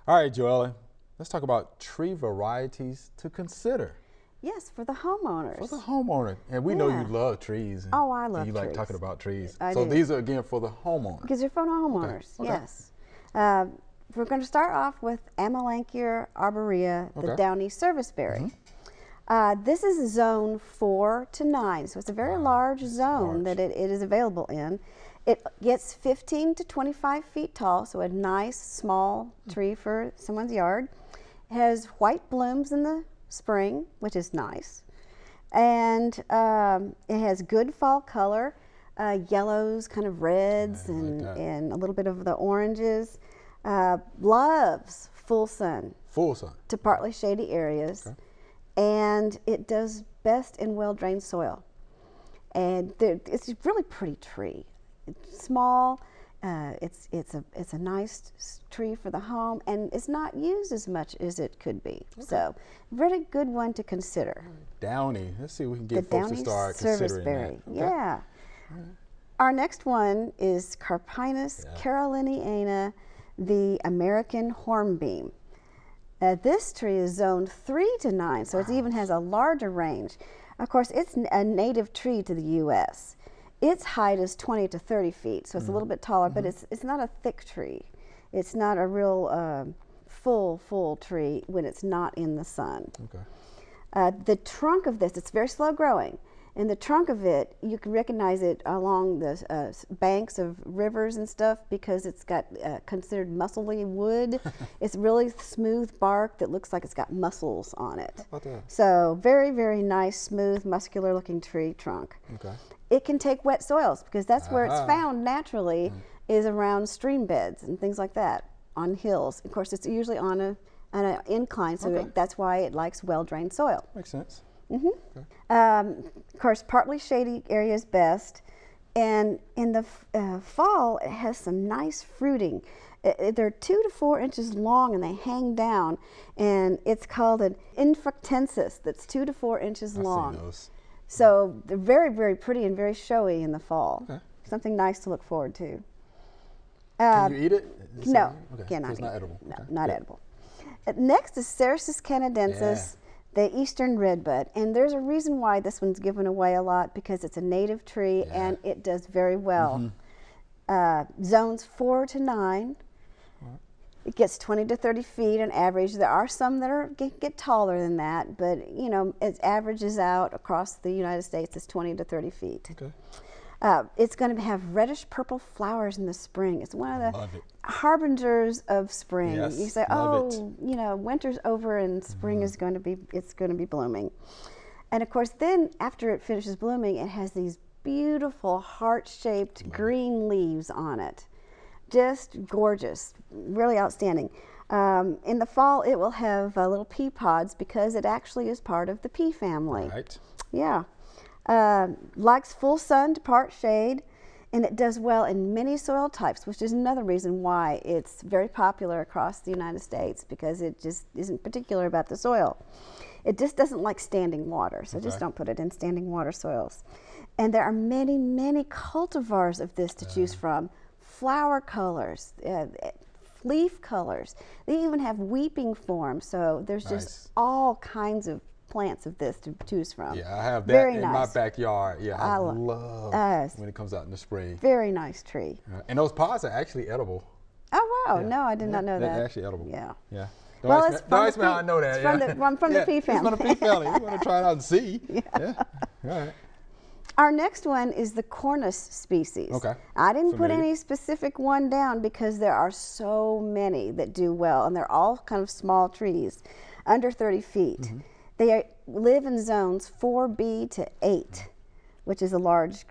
All right, Joellen, let's talk about tree varieties to consider. Yes, for the homeowners. For the homeowner. And we know you love trees. And, oh, I love trees. You like talking about trees. So do. These are, again, for the homeowner. Because they're for the homeowners, okay. Yes. We're going to start off with Amelanchier arborea, the Downy Serviceberry. This is zone 4 to 9, so it's a very large zone that it is available in. It gets 15 to 25 feet tall, so a nice small tree for someone's yard. It has white blooms in the spring, which is nice, and it has good fall color, yellows, kind of reds, and a little bit of the oranges. Loves full sun to partly shady areas, and it does best in well-drained soil. And it's a really pretty tree. It's small. It's a nice tree for the home, and it's not used as much as it could be. So, really good one to consider. Downy. Let's see if we can get folks to start considering that. Yeah. Our next one is Carpinus caroliniana, the American Hornbeam. This tree is zoned 3 to 9, so it even has a larger range. Of course, it's a native tree to the U.S. Its height is 20 to 30 feet, so it's a little bit taller, but it's not a thick tree. It's not a real full tree when it's not in the sun. The trunk of this, it's very slow growing, and the trunk of it, you can recognize it along the banks of rivers and stuff because it's got considered muscly wood. It's really smooth bark that looks like it's got muscles on it. How about that? So very, very nice, smooth, muscular looking tree trunk. It can take wet soils because that's where it's found naturally is around stream beds and things like that, on hills. Of course, it's usually on an incline, so that's why it likes well-drained soil. Makes sense. Of course, partly shady areas best, and in the fall it has some nice fruiting. They're 2 to 4 inches long and they hang down, and it's called an infructensis that's 2 to 4 inches long. I've seen those. So they're very, very pretty and very showy in the fall. Something nice to look forward to. Can you eat it? No, cannot it's not edible. No, not edible. Next is Cercis canadensis, the eastern redbud, and there's a reason why this one's given away a lot because it's a native tree and it does very well. Zones 4 to 9. It gets 20 to 30 feet on average. There are some that get taller than that, but you know, it averages out across the United States as 20 to 30 feet. It's going to have reddish purple flowers in the spring. It's one of the harbingers of spring. You say, you know, winter's over and spring is going to be blooming. And of course, then after it finishes blooming, it has these beautiful heart-shaped green leaves on it. Just gorgeous, really outstanding. In the fall, it will have little pea pods because it actually is part of the pea family. Yeah. Likes full sun to part shade, and it does well in many soil types, which is another reason why it's very popular across the United States because it just isn't particular about the soil. It just doesn't like standing water, so just don't put it in standing water soils. And there are many, many cultivars of this to choose from. Flower colors, leaf colors. They even have weeping forms, so there's just all kinds of plants of this to choose from. Yeah, I have that in my backyard. Yeah, I love when it comes out in the spring. Very nice tree. And those pods are actually edible. Oh wow! No, I did not know that. They're actually edible. Yeah. Don't ask me how I know that. It's from the pea family. It's from the pea family. We're going to try it out and see. All right. Our next one is the Cornus species. I didn't put any specific one down because there are so many that do well, and they're all kind of small trees, under 30 feet. They live in zones 4B to 8, which is a large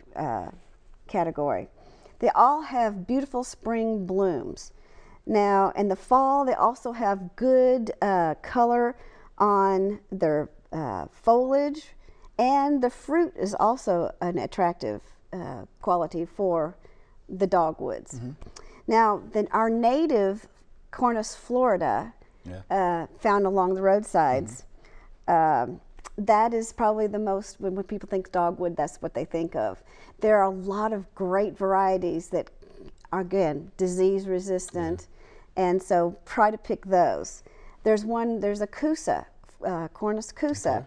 category. They all have beautiful spring blooms. Now, in the fall, they also have good color on their foliage, and the fruit is also an attractive quality for the dogwoods. Now, then our native Cornus Florida, found along the roadsides, that is probably the most, when people think dogwood, that's what they think of. There are a lot of great varieties that are, again, disease resistant And so try to pick those. There's a Cusa, Cornus Cusa. Okay.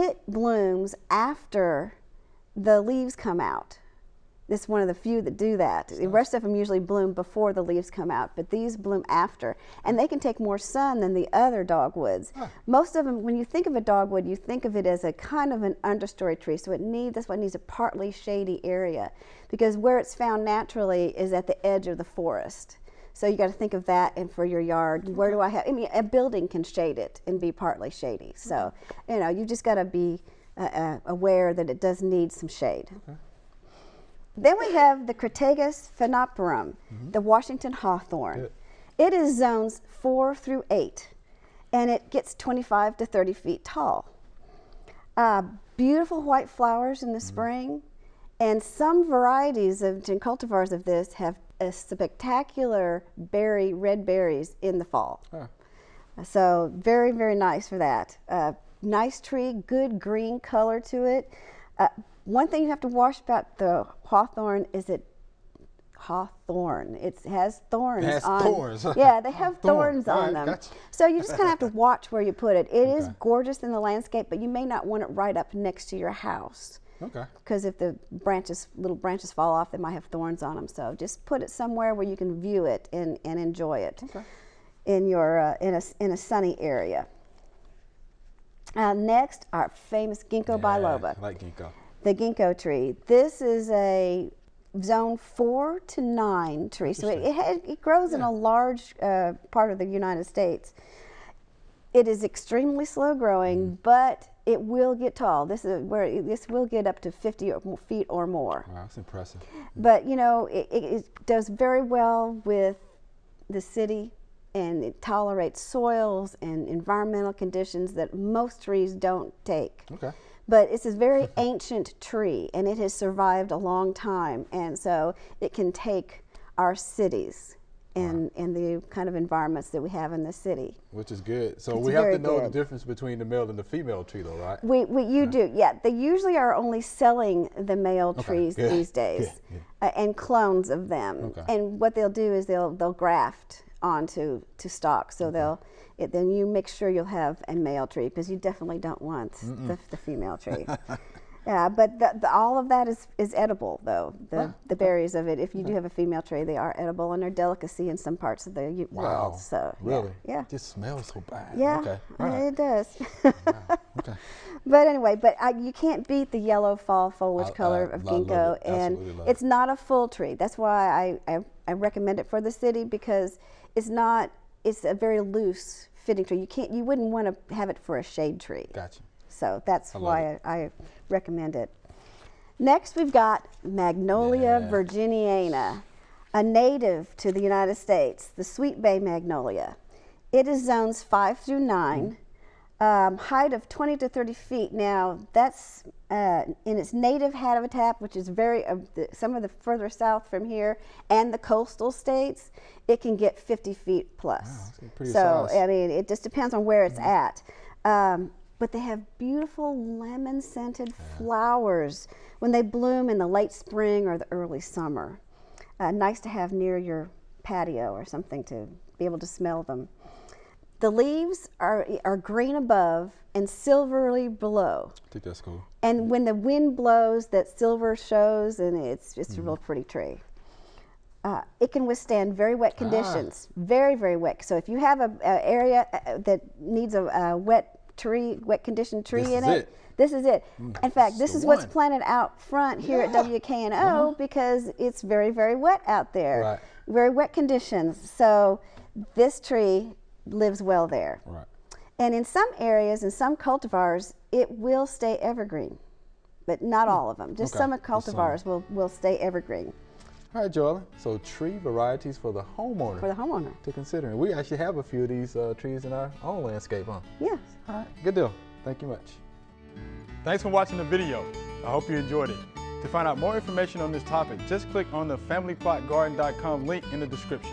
It blooms after the leaves come out. This is one of the few that do that. The rest of them usually bloom before the leaves come out, but these bloom after. And they can take more sun than the other dogwoods. Huh. Most of them, when you think of a dogwood, you think of it as a kind of an understory tree. So that's why it needs a partly shady area, because where it's found naturally is at the edge of the forest. So you got to think of that, and for your yard, where do I have? I mean, a building can shade it and be partly shady. So, you just got to be aware that it does need some shade. Okay. Then we have the Crataegus phaenopyrum, the Washington hawthorn. It is zones 4 through 8, and it gets 25 to 30 feet tall. Beautiful white flowers in the spring, and some varieties and cultivars of this have a spectacular red berries in the fall. So very, very nice for that. Nice tree, good green color to it. One thing you have to watch about the hawthorn is hawthorn. It has thorns on. Thorns. Yeah, they have thorns on them. Gotcha. So you just kind of have to watch where you put it. It is gorgeous in the landscape, but you may not want it right up next to your house. Okay. Because if the little branches fall off, they might have thorns on them. So just put it somewhere where you can view it and enjoy it. Okay. In your in a sunny area. Next, our famous Ginkgo biloba. I like Ginkgo. The Ginkgo tree. This is a zone 4 to 9 tree, so it grows in a large part of the United States. It is extremely slow growing, but it will get tall. This will get up to 50 feet or more. Wow, that's impressive. But it does very well with the city, and it tolerates soils and environmental conditions that most trees don't take. Okay. But it's a very ancient tree, and it has survived a long time, and so it can take our cities and the kind of environments that we have in the city. Which is good. So we have to know the difference between the male and the female tree, though, right? You do, yeah. They usually are only selling the male trees these days, and clones of them. Okay. And what they'll do is they'll graft onto stock, so then you make sure you'll have a male tree, because you definitely don't want the female tree. Yeah, but all of that is edible, though. The berries of it, if you do have a female tree, they are edible, and they're delicacy in some parts of the world. So really, yeah, it just smells so bad. Yeah, okay. It does. Okay. But anyway, you can't beat the yellow fall foliage color of Ginkgo, and it's not a full tree. That's why I recommend it for the city, because it's a very loose fitting tree. You wouldn't want to have it for a shade tree. Gotcha. So that's why I recommend it. Next, we've got Magnolia virginiana, a native to the United States, the Sweetbay Magnolia. It is zones 5 through 9, height of 20 to 30 feet. Now, that's in its native habitat, which is some of the further south from here, and the coastal states, it can get 50 feet plus. Wow, that's pretty size. I mean, it just depends on where it's at. But they have beautiful lemon-scented flowers when they bloom in the late spring or the early summer. Nice to have near your patio or something to be able to smell them. The leaves are green above and silvery below. I think that's cool. And when the wind blows, that silver shows, and it's a real pretty tree. It can withstand very wet conditions, very, very wet. So if you have an area that needs a wet conditioned tree in it, this is it. In fact, this is what's planted out front here at WKNO, because it's very, very wet out there. Very wet conditions. So this tree lives well there. And in some areas, in some cultivars, it will stay evergreen, but not all of them. Just some cultivars will stay evergreen. All right, Joellen. So tree varieties for the homeowner. For the homeowner. To consider. And we actually have a few of these trees in our own landscape, huh? Yes. All right, good deal. Thank you much. Thanks for watching the video. I hope you enjoyed it. To find out more information on this topic, just click on the familyplotgarden.com link in the description.